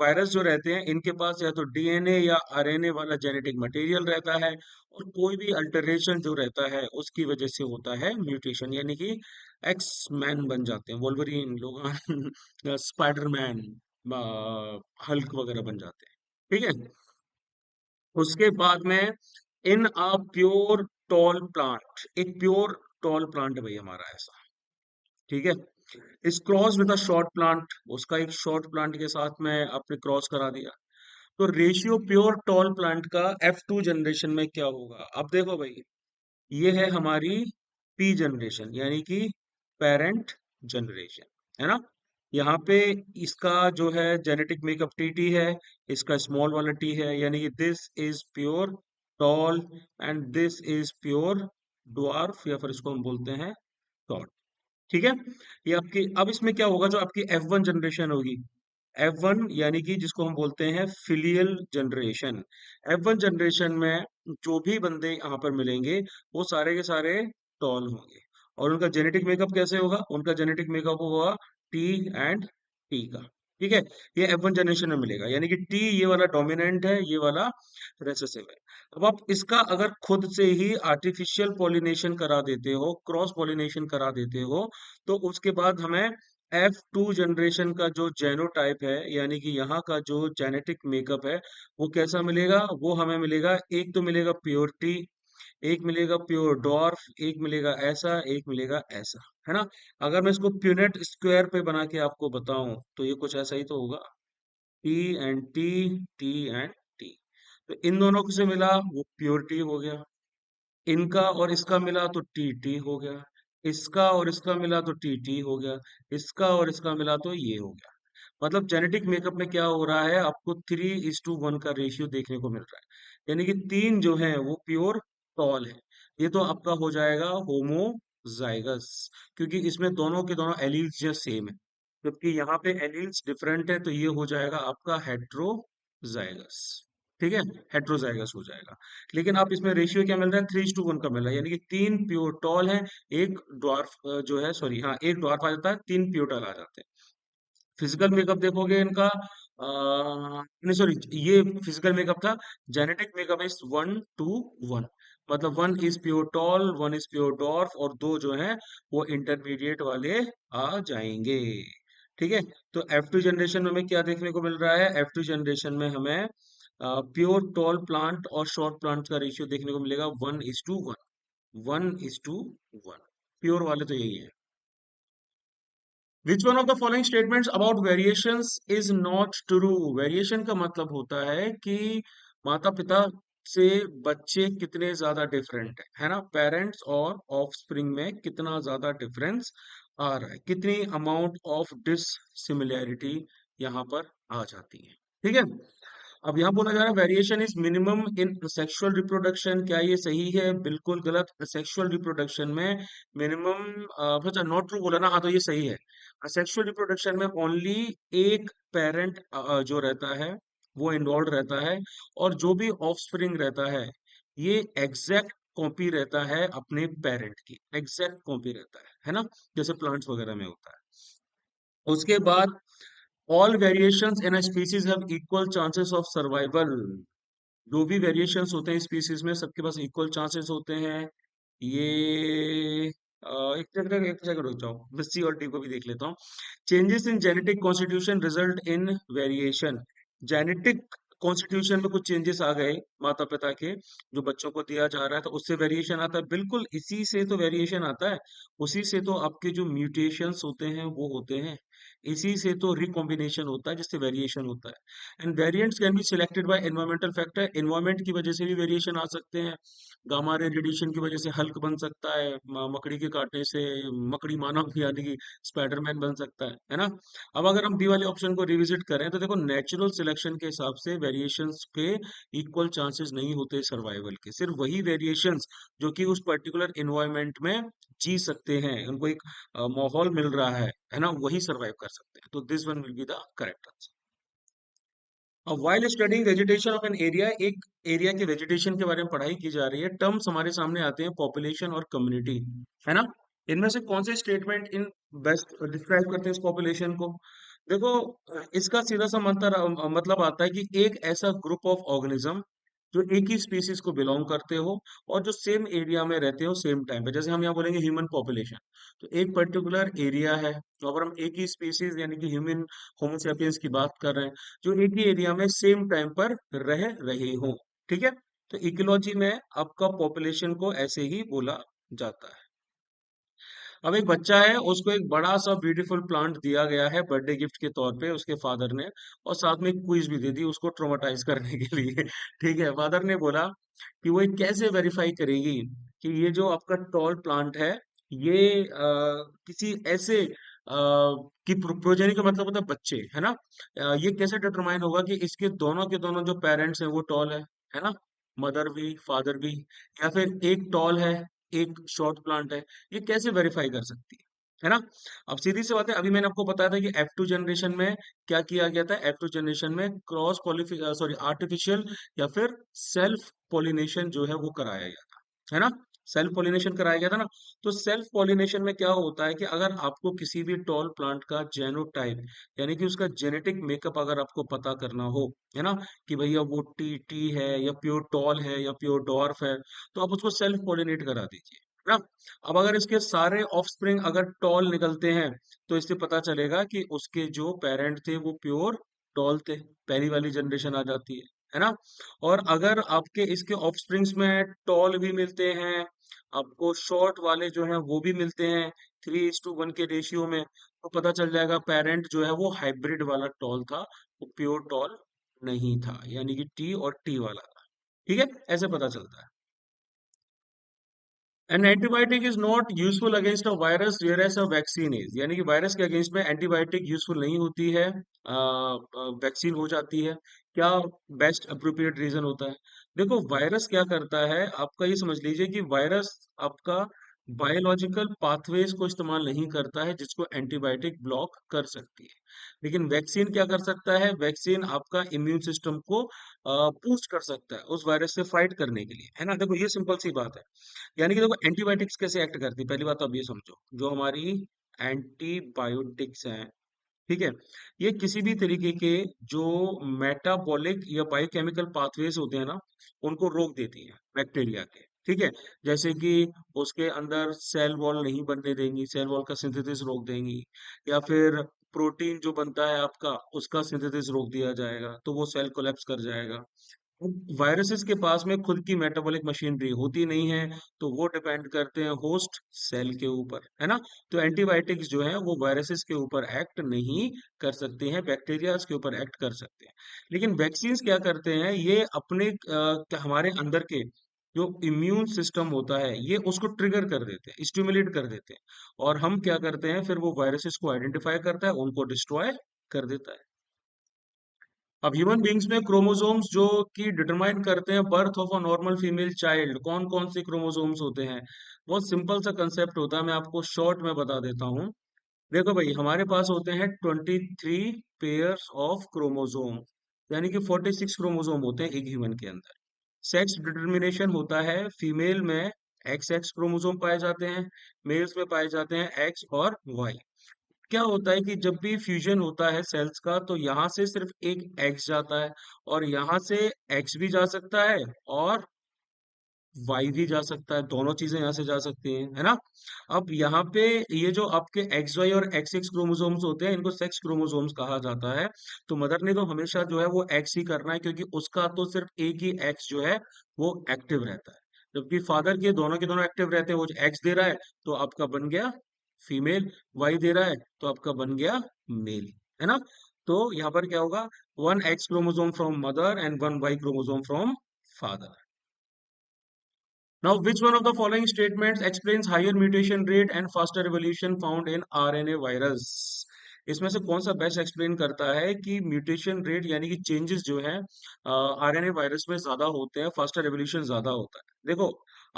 वायरस जो रहते हैं, इनके पास या तो डीएनए या आरएनए वाला जेनेटिक मटेरियल रहता है, और कोई भी अल्टरेशन जो रहता है उसकी वजह से होता है म्यूटेशन, यानी कि एक्स मैन बन जाते हैं, वोल्वरिन, लोगान, स्पाइडरमैन, हल्क वगैरह बन जाते हैं। ठीक है, उसके बाद में इन अ प्योर टॉल प्लांट, एक प्योर टॉल प्लांट है भाई हमारा ऐसा, ठीक है, इस cross with a short plant, उसका एक शॉर्ट प्लांट के साथ में आपने क्रॉस करा दिया, तो रेशियो प्योर टॉल प्लांट का F2 जनरेशन में क्या होगा? अब देखो भाई, ये है हमारी पी जनरेशन, यानी कि पेरेंट जनरेशन, है ना? यहाँ पे इसका जो है जेनेटिक मेकअप टी है, इसका स्मॉल वाला टी है, यानी कि this is pure tall and this is pure dwarf, या फिर इसको हम बोलते हैं टॉल। ठीक है, ये आपकी, अब इसमें क्या होगा, जो आपकी F1 जनरेशन होगी, F1 यानी कि जिसको हम बोलते हैं फिलियल जनरेशन, F1 जनरेशन में जो भी बंदे यहाँ पर मिलेंगे वो सारे के सारे टॉल होंगे। और उनका जेनेटिक मेकअप कैसे होगा? उनका जेनेटिक मेकअप होगा टी एंड टी का। ठीक है, ये F1 जनरेशन में मिलेगा, यानी कि टी ये वाला डोमिनेंट है, ये वाला रेसेसिव है। अब आप इसका अगर खुद से ही आर्टिफिशियल पॉलिनेशन करा देते हो, क्रॉस पॉलिनेशन करा देते हो, तो उसके बाद हमें F2 जनरेशन का जो जेनोटाइप है, यानी कि यहाँ का जो जेनेटिक मेकअप है, वो कैसा मिलेगा? वो हमें मिलेगा, एक तो मिलेगा प्योर टी, एक मिलेगा प्योर डॉर्फ, एक मिलेगा ऐसा, एक मिलेगा ऐसा, है ना? अगर मैं इसको प्यूनेट स्क्वायर पे बना के आपको बताऊं तो ये कुछ ऐसा ही तो होगा, T and T, T and T. तो इन दोनों से मिला वो प्योर टी हो गया, इनका और इसका मिला तो टी टी हो गया, इसका और इसका मिला तो टी टी हो गया, इसका और इसका मिला तो ये हो गया। मतलब जेनेटिक मेकअप में क्या हो रहा है, आपको 3:1 का रेशियो देखने को मिल रहा है, यानी कि तीन जो है वो प्योर टॉल है। ये तो आपका हो जाएगा होमोजाइगस, क्योंकि इसमें दोनों के दोनों एलील्स जो सेम है, जबकि यहाँ पे एलील्स डिफरेंट है, तो ये हो जाएगा आपका हेट्रोजाइगस। ठीक है, हेट्रोजाइगस हो जाएगा। लेकिन आप इसमें रेशियो क्या मिल रहा है? 3:1 का मिल रहा है, यानी कि तीन प्योर टॉल है, एक ड्वार्फ जो है, सॉरी हाँ, एक ड्वार्फ आ जाता है, तीन प्योर आ जाते हैं। फिजिकल मेकअप देखोगे इनका, नहीं सॉरी, ये फिजिकल मेकअप था। जेनेटिक मेकअप इज 1:1, मतलब one is pure tall, one is pure dwarf, और दो जो हैं वो इंटरमीडिएट वाले आ जाएंगे। ठीक है, तो F2 जनरेशन में हमें क्या देखने को मिल रहा है? F2 जनरेशन में हमें प्योर टॉल प्लांट और शॉर्ट प्लांट का रेशियो देखने को मिलेगा 1:1। 1:1। प्योर वाले तो यही है। विच one of the following statements about variations is not true? Variation का मतलब होता है कि माता पिता से बच्चे कितने ज्यादा डिफरेंट है ना, पेरेंट्स और ऑफस्प्रिंग में कितना ज्यादा डिफरेंस आ रहा है, कितनी अमाउंट ऑफ डिससिमिलैरिटी यहाँ पर आ जाती है। ठीक है। अब यहाँ बोला जा रहा है variation is minimum in sexual reproduction. क्या ये सही है? बिल्कुल गलत। सेक्सुअल रिप्रोडक्शन में मिनिमम, अच्छा नॉट ट्रू बोला ना, हाँ तो ये सही है। सेक्सुअल रिप्रोडक्शन में ओनली एक पेरेंट जो रहता है वो इन्वॉल्व रहता है, और जो भी ऑफस्प्रिंग रहता है ये एग्जैक्ट कॉपी रहता है अपने पेरेंट की, एग्जैक्ट कॉपी रहता है ना, जैसे प्लांट्स वगैरह में होता है। उसके बाद all variations in a species have equal chances of survival. जो भी वेरिएशंस होते हैं स्पीसीज में सबके पास इक्वल चांसेस होते हैं। ये एक जगह रुक जाओ, मैं सी और डी को भी देख लेता हूँ। Changes in genetic constitution result in variation. Genetic constitution में कुछ चेंजेस आ गए माता पिता के, जो बच्चों को दिया जा रहा है, तो उससे वेरिएशन आता है। बिल्कुल इसी से तो वेरिएशन आता है, उसी से तो आपके जो म्यूटेशंस होते हैं वो होते हैं, इसी से तो रिकॉम्बिनेशन होता है जिससे वेरिएशन होता है। And variants can be selected by environmental factor. Environment की वजह से भी वेरिएशन आ सकते हैं। गामा रे रेडिएशन की वजह से हल्क बन सकता है, मकड़ी के काटने से मकड़ी मानव यानी कि स्पाइडरमैन बन सकता है ना। अब अगर हम बी वाले ऑप्शन को रिविजिट करें तो देखो नेचुरल सिलेक्शन के हिसाब से वेरिएशंस के इक्वल चांसेस नहीं होते सर्वाइवल के। सिर्फ वही वेरिएशंस जो कि उस पर्टिकुलर एनवायरनमेंट में जी सकते हैं, उनको एक माहौल मिल रहा है ना, वही सर्वाइव कर सकते हैं। तो this one will be the correct answer. अब while studying vegetation of an area, एक एरिया के वेजिटेशन के बारे में पढ़ाई की जा रही है, टर्म्स हमारे सामने आते हैं पॉपुलेशन और कम्युनिटी, है ना। इनमें से कौन से स्टेटमेंट इन बेस्ट डिस्क्राइब करते हैं इस पॉपुलेशन को? देखो, इसका सीधा सा मतलब आता है कि एक ऐसा ग्रुप ऑफ ऑर्गेनिज्म जो एक ही स्पीसीज को बिलोंग करते हो और जो सेम एरिया में रहते हो सेम टाइम पे। जैसे हम यहाँ बोलेंगे ह्यूमन पॉपुलेशन, तो एक पर्टिकुलर एरिया है, तो अगर हम एक ही स्पीसीज यानी कि ह्यूमन होमोसेपियंस की बात कर रहे हैं, जो एक ही एरिया में सेम टाइम पर रह रहे हो। ठीक है। तो इकोलॉजी में आपका पॉपुलेशन को ऐसे ही बोला जाता है। अब एक बच्चा है, उसको एक बड़ा सा ब्यूटीफुल प्लांट दिया गया है बर्थडे गिफ्ट के तौर पे उसके फादर ने, और साथ में एक क्विज भी दे दी उसको ट्रोमाटाइज करने के लिए। ठीक है। फादर ने बोला कि वो ये कैसे वेरीफाई करेगी कि ये जो आपका टॉल प्लांट है ये किसी ऐसे की प्रोजेनी का मतलब होता है बच्चे, है ना। ये कैसे डिटरमाइन होगा कि इसके दोनों के दोनों जो पेरेंट्स हैं वो टॉल है ना, मदर भी फादर भी, या फिर एक टॉल है एक शॉर्ट प्लांट है, ये कैसे वेरीफाई कर सकती है ना। अब सीधी सी बात है, अभी मैंने आपको बताया था कि F2 जनरेशन में क्या किया गया था। F2 जनरेशन में क्रॉस पॉलिफि सॉरी आर्टिफिशियल या फिर सेल्फ पॉलिनेशन जो है वो कराया गया था, है ना। सेल्फ पॉलिनेशन कराया गया था ना। तो सेल्फ पॉलिनेशन में क्या होता है कि अगर आपको किसी भी टॉल प्लांट का जेनोटाइप यानी कि उसका जेनेटिक मेकअप अगर आपको पता करना हो, है ना, कि भैया वो टी टी है या प्योर टॉल है या प्योर डॉर्फ है, तो आप उसको सेल्फ पॉलिनेट करा दीजिए, है ना। अब अगर इसके सारे ऑफस्प्रिंग अगर टॉल निकलते हैं तो इससे पता चलेगा कि उसके जो पेरेंट थे वो प्योर टॉल थे, पहली वाली जनरेशन आ जाती है ना। और अगर आपके इसके ऑफस्प्रिंग्स में टॉल भी मिलते हैं, आपको शॉर्ट वाले जो हैं वो भी मिलते हैं 3:1 के रेशियो में, तो पता चल जाएगा पेरेंट जो है वो हाइब्रिड वाला टॉल था, वो प्योर टॉल नहीं था, यानी कि टी और टी वाला था। ठीक है, ऐसे पता चलता है। An antibiotic is not useful against a virus whereas a vaccine is, यानी कि वायरस के अगेंस्ट में एंटीबायोटिक यूजफुल नहीं होती है, वैक्सीन हो जाती है। क्या बेस्ट अप्रोप्रिएट रीजन होता है? देखो वायरस क्या करता है, आपका ये समझ लीजिए कि वायरस आपका बायोलॉजिकल पाथवेज को इस्तेमाल नहीं करता है जिसको एंटीबायोटिक ब्लॉक कर सकती है। लेकिन वैक्सीन क्या कर सकता है? वैक्सीन आपका इम्यून सिस्टम को बूस्ट कर सकता है उस वायरस से फाइट करने के लिए, है ना। देखो ये सिंपल सी बात है। यानी कि देखो एंटीबायोटिक्स कैसे एक्ट करती है, पहली बात तो अब ये समझो, जो हमारी एंटीबायोटिक्स हैं, ठीक है, ये किसी भी तरीके के जो मेटाबॉलिक या बायोकेमिकल पाथवेज होते हैं ना, उनको रोक देती है बैक्टीरिया के। ठीक है। जैसे कि उसके अंदर सेल वॉल नहीं बनने देंगी, सेल वॉल का सिंथेसिस रोक देंगी, या फिर प्रोटीन जो बनता है आपका उसका सिंथेसिस रोक दिया जाएगा तो वो सेल कोलैप्स कर जाएगा। वायरसेस के पास में खुद की मेटाबॉलिक मशीनरी होती नहीं है, तो वो डिपेंड करते हैं होस्ट सेल के ऊपर, है ना। तो एंटीबायोटिक्स जो है वो वायरसेस के ऊपर एक्ट नहीं कर सकते हैं, बैक्टीरिया के ऊपर एक्ट कर सकते हैं। लेकिन वैक्सीन्स क्या करते हैं, ये अपने हमारे अंदर के जो इम्यून सिस्टम होता है ये उसको ट्रिगर कर देते हैं, स्टिमुलेट कर देते हैं, और हम क्या करते हैं, फिर वो वायरसेस को आइडेंटिफाई करता है, उनको डिस्ट्रॉय कर देता है। अब ह्यूमन बींग्स में क्रोमोसोम्स जो कि डिटरमाइन करते हैं birth of a normal female child, कौन कौन से क्रोमोसोम्स होते हैं। बहुत सिंपल सा कंसेप्ट होता है, मैं आपको शॉर्ट में बता देता हूँ। देखो भाई, हमारे पास होते हैं 23 पेयर्स ऑफ क्रोमोसोम, यानी कि 46 क्रोमोसोम होते हैं एक ह्यूमन के अंदर। सेक्स डिटर्मिनेशन होता है, फीमेल में एक्स एक्स क्रोमोसोम पाए जाते हैं, मेल्स में पाए जाते हैं एक्स और वाई। क्या होता है कि जब भी फ्यूजन होता है सेल्स का, तो यहाँ से सिर्फ एक एक्स जाता है, और यहाँ से एक्स भी जा सकता है और वाई भी जा सकता है, दोनों चीजें यहाँ से जा सकती हैं, है ना। अब यहाँ पे ये जो आपके एक्स वाई और एक्स एक्स क्रोमोसोम्स होते हैं, इनको सेक्स क्रोमोसोम्स कहा जाता है। तो मदर ने तो हमेशा जो है वो एक्स ही करना है, क्योंकि उसका तो सिर्फ एक ही एक्स जो है वो एक्टिव रहता है। जबकि फादर के दोनों एक्टिव रहते हैं, वो जो एक्स दे रहा है तो आपका बन गया फीमेल, वाई दे रहा है तो आपका बन गया मेल, है ना। तो यहाँ पर क्या होगा, one X chromosome from mother and one Y chromosome from father. Now, which one of the following statements explains higher mutation rate and faster evolution found in RNA virus? इसमें से कौन सा बेस्ट एक्सप्लेन करता है कि mutation rate यानी कि changes जो है आरएनए वायरस में ज्यादा होते हैं, फास्टर एवोल्यूशन ज्यादा होता है। देखो,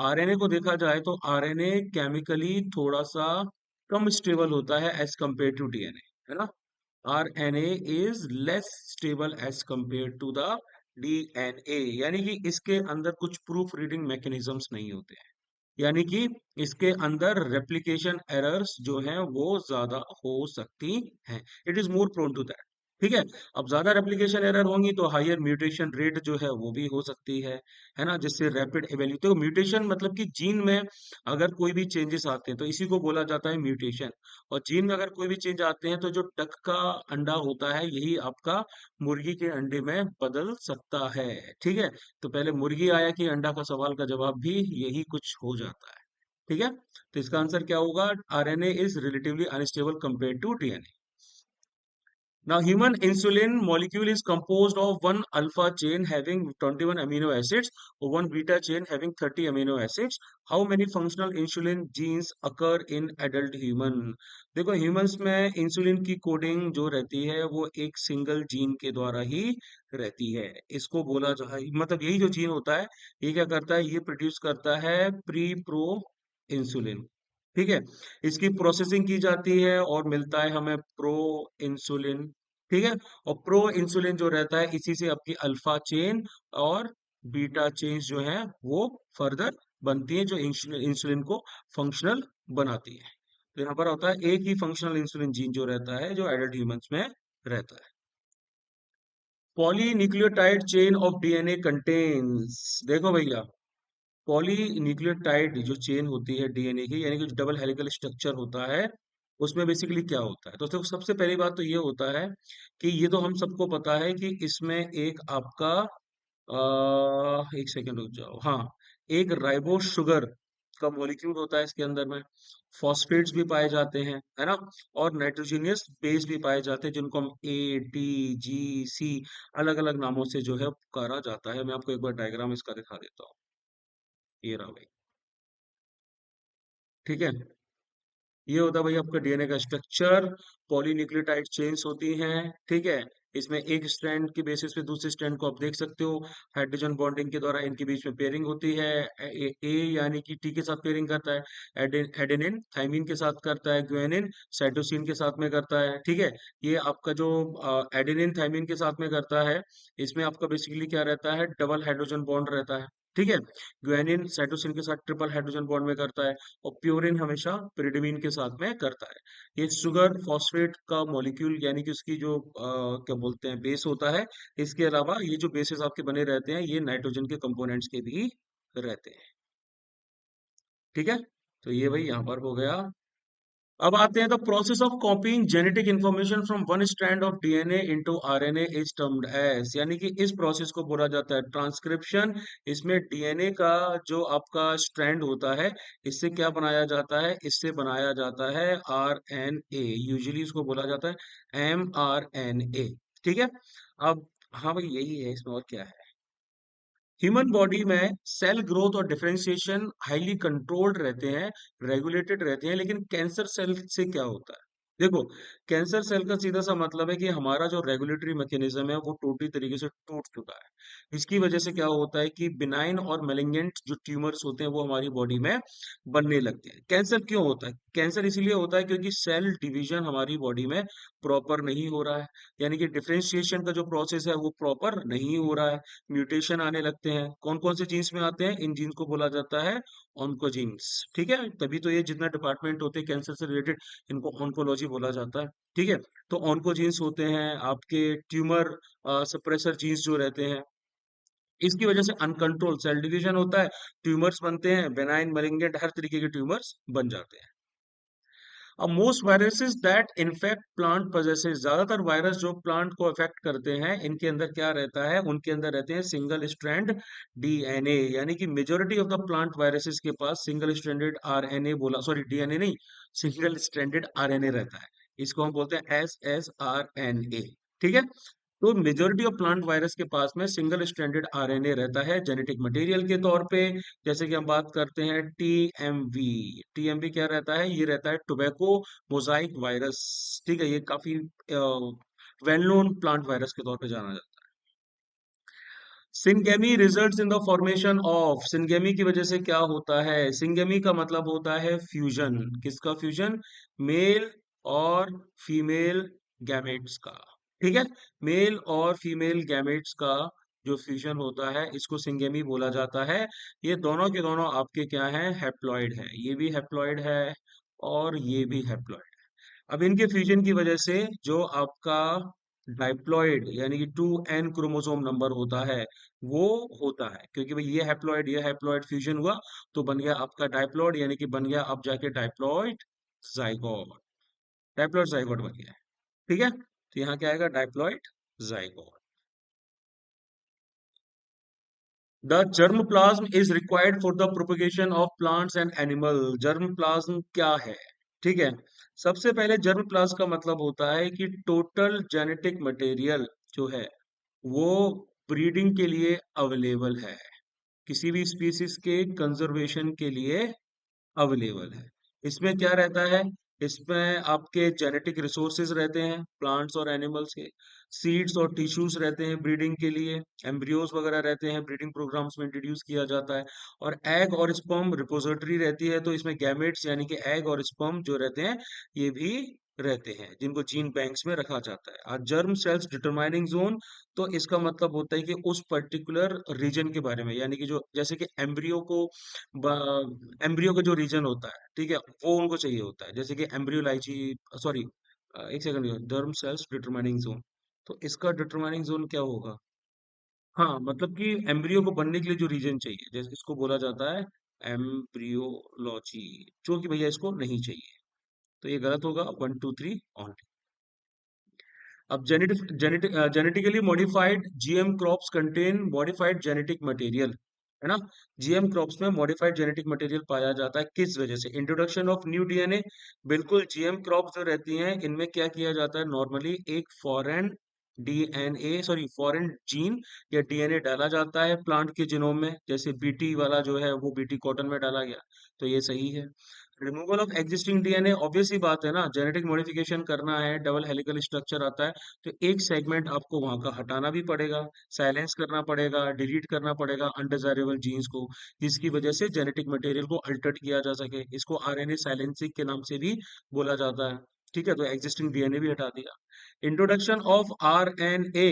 आरएनए को देखा जाए तो आरएनए केमिकली थोड़ा सा कम स्टेबल होता है एज कंपेयर टू डीएनए, है ना। RNA is less stable as compared to the DNA, यानी कि इसके अंदर कुछ प्रूफ रीडिंग मैकेनिज्म्स नहीं होते हैं, यानी कि इसके अंदर रेप्लिकेशन एरर्स जो हैं वो ज्यादा हो सकती हैं। It is more prone to that. ठीक है। अब ज्यादा रेप्लिकेशन एरर होंगी तो हायर म्यूटेशन रेट जो है वो भी हो सकती है ना, जिससे रैपिड एवेल्यू, तो म्यूटेशन मतलब कि जीन में अगर कोई भी चेंजेस आते हैं तो इसी को बोला जाता है म्यूटेशन। और जीन में अगर कोई भी चेंज आते हैं तो जो डक का अंडा होता है यही आपका मुर्गी के अंडे में बदल सकता है। ठीक है। तो पहले मुर्गी आया कि अंडा का सवाल का जवाब भी यही कुछ हो जाता है। ठीक है। तो इसका आंसर क्या होगा, RNA is relatively unstable compare to DNA. Now, human insulin molecule is composed of one alpha chain having 21 amino acids or one beta chain having 30 amino acids. How many functional insulin genes occur in adult human? देखो, humans में insulin की coding जो रहती है वो एक single gene के द्वारा ही रहती है। इसको बोला जाए, मतलब यही जो जीन होता है ये क्या करता है, ये प्रोड्यूस करता है प्री प्रो इंसुलिन। ठीक है। इसकी प्रोसेसिंग की जाती है और मिलता है हमें प्रो इंसुलिन। ठीक है। और प्रो इंसुलिन जो रहता है इसी से आपकी अल्फा चेन और बीटा चेन जो है वो फर्दर बनती है, जो इंसुलिन को फंक्शनल बनाती है। तो यहाँ पर होता है एक ही फंक्शनल इंसुलिन जीन जो रहता है जो एडल्ट ह्यूमंस में रहता है। Polynucleotide chain of DNA contains, देखो भैया, पॉलीन्यूक्लियोटाइड जो चेन होती है डीएनए की, यानी कि जो डबल हेलिकल स्ट्रक्चर होता है, उसमें बेसिकली क्या होता है। तो देखो, सबसे पहली बात तो ये होता है कि ये तो हम सबको पता है कि इसमें एक आपका एक सेकेंड रुक जाओ, हाँ, एक राइबो शुगर का मॉलिक्यूल होता है इसके अंदर में। फॉस्फेट्स भी पाए जाते हैं, है ना। और नाइट्रोजनियस बेस भी पाए जाते हैं, जिनको हम ATGC अलग अलग नामों से जो है पुकारा जाता है। मैं आपको एक बार डायग्राम इसका दिखा देता हूँ। ये रहा भाई। ठीक है। ये होता है भाई आपका डीएनए का स्ट्रक्चर। पॉलीन्यूक्लियोटाइड चेन्स होती हैं। ठीक है। इसमें एक स्ट्रैंड के बेसिस पे दूसरे स्ट्रैंड को आप देख सकते हो। हाइड्रोजन बॉन्डिंग के द्वारा इनके बीच में पेयरिंग होती है। यानी कि टी के साथ पेयरिंग करता है, एडेनिन थाइमिन के साथ करता है, ग्वानिन साइटोसिन के साथ में करता है। ठीक है। ये आपका जो एडेनिन थाइमिन के साथ में करता है, इसमें आपका बेसिकली क्या रहता है, डबल हाइड्रोजन बॉन्ड रहता है। ठीक है। ग्वानिन साइटोसिन के साथ ट्रिपल हाइड्रोजन बॉन्ड में करता है, और प्यूरिन हमेशा pyridamine के साथ में करता है। ये शुगर फॉस्फेट का मॉलिक्यूल, यानी कि उसकी जो क्या बोलते हैं, बेस होता है। इसके अलावा ये जो बेसेस आपके बने रहते हैं ये नाइट्रोजन के कंपोनेंट्स के भी रहते हैं। ठीक है। तो ये भाई यहाँ पर हो गया अब आते हैं, the process of copying genetic information from one strand of DNA into RNA is termed as, यानी कि इस प्रोसेस को बोला जाता है ट्रांसक्रिप्शन। इसमें डीएनए का जो आपका स्ट्रैंड होता है, इससे क्या बनाया जाता है, इससे बनाया जाता है आरएनए। यूजुअली इसको बोला जाता है mRNA। ठीक है। अब हाँ भाई, यही है, इसमें और क्या है। ह्यूमन बॉडी में सेल ग्रोथ और डिफरेंशिएशन हाईली कंट्रोल्ड रहते हैं, रेगुलेटेड रहते हैं, लेकिन कैंसर सेल से क्या होता है। देखो, कैंसर सेल का सीधा सा मतलब है कि हमारा जो रेगुलेटरी मैकेनिज्म है वो टोटली तरीके से टूट चुका है। इसकी वजह से क्या होता है कि बिनाइन और मेलिग्नेंट जो ट्यूमर्स होते हैं वो हमारी बॉडी में बनने लगते हैं। कैंसर क्यों होता है? कैंसर इसीलिए होता है क्योंकि सेल डिवीजन हमारी बॉडी में प्रॉपर नहीं हो रहा है, यानी कि डिफरेंशिएशन का जो प्रोसेस है वो प्रॉपर नहीं हो रहा है। म्यूटेशन आने लगते हैं। कौन कौन से जीन्स में आते हैं? इन जीन्स को बोला जाता है ऑन्कोजीन्स। ठीक है, तभी तो ये जितना डिपार्टमेंट होते हैं कैंसर से रिलेटेड, इनको ऑन्कोलॉजी बोला जाता है। ठीक है। तो ऑन्कोजीन्स होते हैं आपके, ट्यूमर सप्रेसर जीन्स जो रहते हैं, इसकी वजह से अनकंट्रोल सेल डिवीजन होता है, ट्यूमर्स बनते हैं, बेनाइन मलिग्नेंट हर तरीके के ट्यूमर्स बन जाते हैं। अब most viruses that infect plant possesses, ज्यादातर वायरस जो प्लांट को अफेक्ट करते हैं, इनके अंदर क्या रहता है, उनके अंदर रहते हैं सिंगल स्ट्रैंड डीएनए, यानी कि majority of the plant viruses के पास सिंगल स्ट्रैंडेड आरएनए, बोला सॉरी डीएनए नहीं, सिंगल स्ट्रैंडेड आरएनए रहता है। इसको हम बोलते हैं SSRNA। ठीक है। तो मेजोरिटी ऑफ प्लांट वायरस के पास में सिंगल स्ट्रैंडेड आरएनए रहता है जेनेटिक मटेरियल के तौर पे। जैसे कि हम बात करते हैं टीएमवी। टीएमवी क्या रहता है? ये रहता है टोबैको मोजाइक वायरस। ठीक है, ये काफी वेल नोन प्लांट वायरस के तौर पे जाना जाता है। Syngamy results in the formation of, syngamy की वजह से क्या होता है? सिंगेमी का मतलब होता है फ्यूजन। किसका फ्यूजन? मेल और फीमेल गैमेट्स का। ठीक है। मेल और फीमेल गैमेट्स का जो फ्यूजन होता है, इसको सिंगेमी बोला जाता है। ये दोनों के दोनों आपके क्या हैं? हैप्लॉइड है। ये भी हैप्लॉइड है और ये भी हैप्लॉइड। अब इनके फ्यूजन की वजह से जो आपका डाइप्लॉइड यानी कि 2n क्रोमोसोम नंबर होता है, वो होता है, क्योंकि भाई ये हैप्लॉइड फ्यूजन हुआ तो बन गया आपका डाइप्लॉइड, यानी कि बन गया अब जाके डाइप्लॉइड जाइगोट। डाइप्लॉइड जाइगोट बन गया है। ठीक है, तो यहाँ क्या आएगा? Diploid zygote. The germ plasm is required for the propagation of plants and animal. Germ plasm क्या है? ठीक है, सबसे पहले जर्म प्लाज्म का मतलब होता है कि टोटल जेनेटिक मटेरियल जो है वो ब्रीडिंग के लिए अवेलेबल है, किसी भी स्पीसीज के कंजर्वेशन के लिए अवेलेबल है। इसमें क्या रहता है? इसमें आपके जेनेटिक रिसोर्सेज रहते हैं प्लांट्स और एनिमल्स के, सीड्स और टिश्यूज रहते हैं ब्रीडिंग के लिए, एम्ब्रियोज वगैरह रहते हैं, ब्रीडिंग प्रोग्राम्स में इंट्रोड्यूस किया जाता है, और एग और स्पर्म रिपोजिटरी रहती है। तो इसमें गैमेट्स यानी कि एग और स्पर्म जो रहते हैं, ये भी रहते हैं, जिनको जीन बैंक्स में रखा जाता है। और जर्म सेल्स डिटरमाइनिंग जोन, तो इसका मतलब होता है कि उस पर्टिकुलर रीजन के बारे में, यानी कि जो जैसे कि एम्ब्रियो का जो रीजन होता है, ठीक है, वो उनको चाहिए होता है। जैसे कि एम्ब्रियोलॉजी, सॉरी, एक second, germ cells determining zone, तो इसका डिटरमाइनिंग जोन क्या होगा? हाँ, मतलब कि एम्ब्रियो को बनने के लिए जो रीजन चाहिए, जैसे इसको बोला जाता है एम्ब्रियोलॉजी, जो कि भैया इसको नहीं चाहिए, तो ये गलत होगा। 1 2 3 ऑन। अब genetically modified GM crops contain modified genetic material, है ना। जीएम क्रॉप्स में मॉडिफाइड जेनेटिक मटेरियल पाया जाता है, किस वजह से? Introduction of new DNA. बिल्कुल, जीएम क्रॉप्स जो रहती हैं इनमें क्या किया जाता है? नॉर्मली एक foreign DNA, sorry foreign gene या डीएनए डाला जाता है प्लांट के जीनोम में, जैसे बीटी वाला जो है वो बीटी कॉटन में डाला गया, तो ये सही है। Removal of existing DNA, obvious ही बात है ना, जेनेटिक मॉडिफिकेशन करना है, डबल हेलिकल स्ट्रक्चर आता है, तो एक सेगमेंट आपको वहां का हटाना भी पड़ेगा, साइलेंस करना पड़ेगा, डिलीट करना पड़ेगा अनडिजायरेबल जीन्स को, जिसकी वजह से जेनेटिक मटेरियल को अल्टर किया जा सके। इसको आरएनए साइलेंसिंग के नाम से भी बोला जाता है। ठीक है, तो एग्जिस्टिंग डीएनए भी हटा दिया। Introduction of RNA,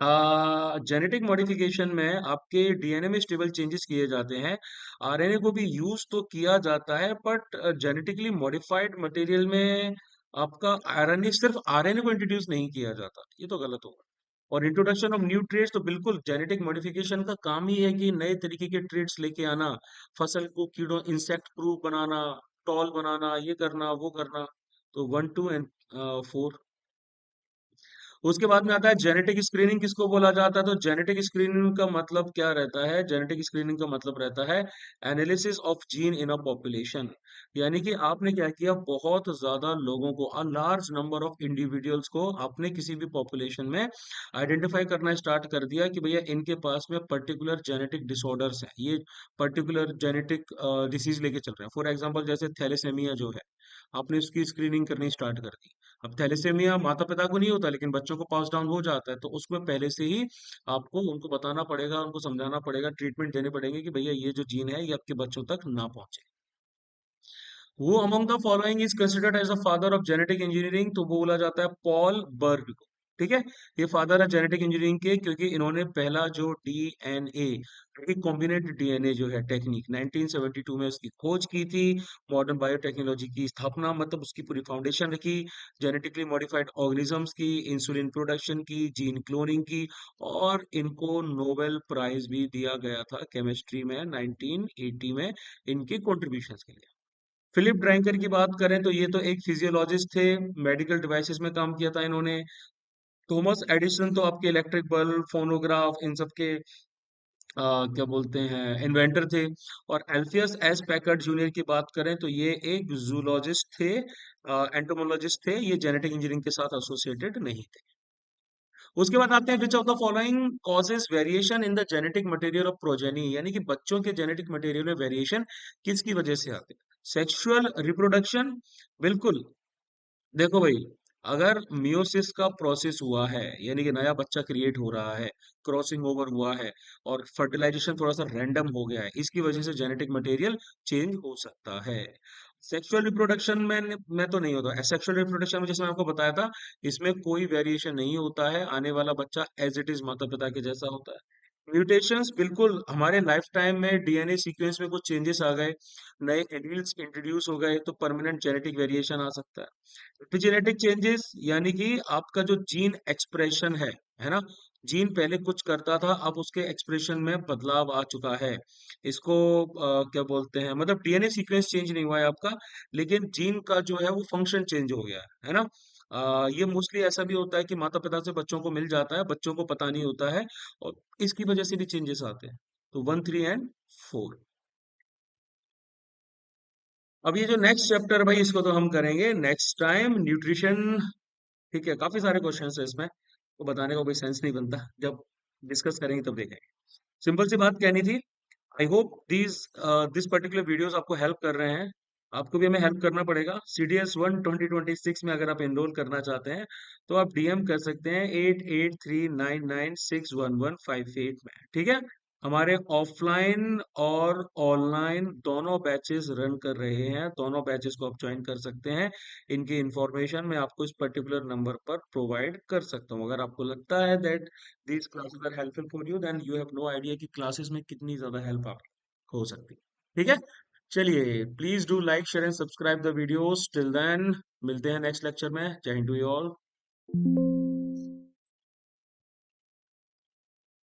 genetic modification में आपके डीएनए में स्टेबल चेंजेस किए जाते हैं। आरएनए को भी यूज तो किया जाता है, बट जेनेटिकली मॉडिफाइड मटेरियल में आपका आरएनए, सिर्फ आरएनए को इंट्रोड्यूस नहीं किया जाता, ये तो गलत होगा। और इंट्रोडक्शन ऑफ न्यू ट्रेड्स, तो बिल्कुल जेनेटिक मॉडिफिकेशन का काम ही है कि नए तरीके के ट्रेड्स लेके आना, फसल को कीड़ों इंसेक्ट प्रूफ बनाना, टॉल बनाना, ये करना वो करना। तो 1, 2 एंड 4। उसके बाद में आता है जेनेटिक स्क्रीनिंग, किसको बोला जाता है? तो जेनेटिक स्क्रीनिंग का मतलब क्या रहता है? जेनेटिक स्क्रीनिंग का मतलब रहता है analysis of gene in a population. यानी कि आपने क्या किया, बहुत ज्यादा लोगों को, a large number of individuals को आपने किसी भी पॉपुलेशन में आइडेंटिफाई करना स्टार्ट कर दिया कि भैया इनके पास में पर्टिकुलर जेनेटिक डिसऑर्डर्स हैं, ये पर्टिकुलर जेनेटिक डिसीज लेके चल रहे हैं। फॉर एग्जांपल जैसे थैलेसेमिया जो है, आपने उसकी स्क्रीनिंग करनी स्टार्ट कर दी। अब थैलेसेमिया माता पिता को नहीं होता, लेकिन बच्चों को पास डाउन हो जाता है, तो उसमें पहले से ही आपको उनको बताना पड़ेगा, उनको समझाना पड़ेगा, ट्रीटमेंट देने पड़ेंगे कि भैया ये जो जीन है ये आपके बच्चों तक ना पहुंचे। वो among the following is considered as the father of genetic engineering, तो वो बोला जाता है पॉल बर्ग को। ठीक है, ये फादर है जेनेटिक इंजीनियरिंग के, क्योंकि इन्होंने पहला जो डीएनए, कॉम्बिनेट डीएनए जो है टेक्निक, 1972 में उसकी खोज की थी। मॉडर्न बायोटेक्नोलॉजी की स्थापना, मतलब उसकी पूरी फाउंडेशन रखी। जेनेटिकली मॉडिफाइड ऑर्गेनिजम्स की, इंसुलिन प्रोडक्शन की, जीन क्लोनिंग की, और इनको नोबेल प्राइज भी दिया गया था केमिस्ट्री में 1980 में इनके कॉन्ट्रीब्यूशन के लिए। फिलिप ड्रैंकर की बात करें तो ये तो एक फिजियोलॉजिस्ट थे, मेडिकल डिवाइसेस में काम किया था इन्होंने। थॉमस एडिसन तो आपके इलेक्ट्रिक बल्ब, फोनोग्राफ, इन सब के क्या बोलते हैं, इन्वेंटर थे। और एल्फियस एस पैकर्ड जूनियर की बात करें तो ये एक जूलॉजिस्ट थे, एंटोमोलॉजिस्ट थे, ये जेनेटिक इंजीनियरिंग के साथ एसोसिएटेड नहीं थे। उसके बाद आते हैं, which of the following causes variation in the genetic material of progeny, यानी कि बच्चों के जेनेटिक मटेरियल में वेरिएशन किसकी वजह से आते हैं? सेक्सुअल रिप्रोडक्शन, बिल्कुल। देखो भाई, अगर मियोसिस का प्रोसेस हुआ है, यानी कि नया बच्चा क्रिएट हो रहा है, क्रॉसिंग ओवर हुआ है, और फर्टिलाइजेशन थोड़ा सा रैंडम हो गया है, इसकी वजह से जेनेटिक मटेरियल चेंज हो सकता है। सेक्सुअल रिप्रोडक्शन में तो नहीं होता। एसेक्सुअल रिप्रोडक्शन में जैसे मैं आपको बताया था, इसमें कोई वेरिएशन नहीं होता है, आने वाला बच्चा एज इट इज माता पिता के जैसा होता है। म्यूटेशंस, बिल्कुल, हमारे लाइफ टाइम में डीएनए सीक्वेंस में कुछ चेंजेस आ गए, नए एलील्स इंट्रोड्यूस हो गए, तो परमानेंट जेनेटिक वेरिएशन आ सकता है। एपिजेनेटिक चेंजेस, यानी कि आपका जो जीन एक्सप्रेशन है ना, जीन पहले कुछ करता था, अब उसके एक्सप्रेशन में बदलाव आ चुका है। इसको क्या बोलते हैं, मतलब डीएनए सीक्वेंस चेंज नहीं हुआ है आपका, लेकिन जीन का जो है वो फंक्शन चेंज हो गया है ना। ये मोस्टली ऐसा भी होता है कि माता पिता से बच्चों को मिल जाता है, बच्चों को पता नहीं होता है, और इसकी वजह से भी चेंजेस आते हैं। तो 1, 3 एंड 4। अब ये जो नेक्स्ट चैप्टर भाई, इसको तो हम करेंगे नेक्स्ट टाइम, न्यूट्रिशन। ठीक है, काफी सारे क्वेश्चंस है इसमें, तो बताने का कोई सेंस नहीं बनता, जब डिस्कस करेंगे तब देखेंगे। सिंपल सी बात कहनी थी। I hope this particular videos आपको हेल्प कर रहे हैं। आपको भी हमें हेल्प करना पड़ेगा। CDS 1 2026 में अगर आप एनरोल करना चाहते हैं, तो आप डीएम कर सकते हैं 8839961158 में। ठीक है, हमारे ऑफलाइन और ऑनलाइन दोनों बैचेस रन कर रहे हैं, दोनों बैचेस को आप ज्वाइन कर सकते हैं। इनकी इंफॉर्मेशन मैं आपको इस पर्टिकुलर नंबर पर प्रोवाइड कर सकता हूँ। अगर आपको लगता है that these classes are helpful for you, then you have no idea कि क्लासेस में कितनी ज्यादा हेल्प आप हो सकती है। ठीक है, चलिए, please do like share and subscribe the videos. Till then, मिलते हैं नेक्स्ट लेक्चर में। जय हिंद टू यू ऑल।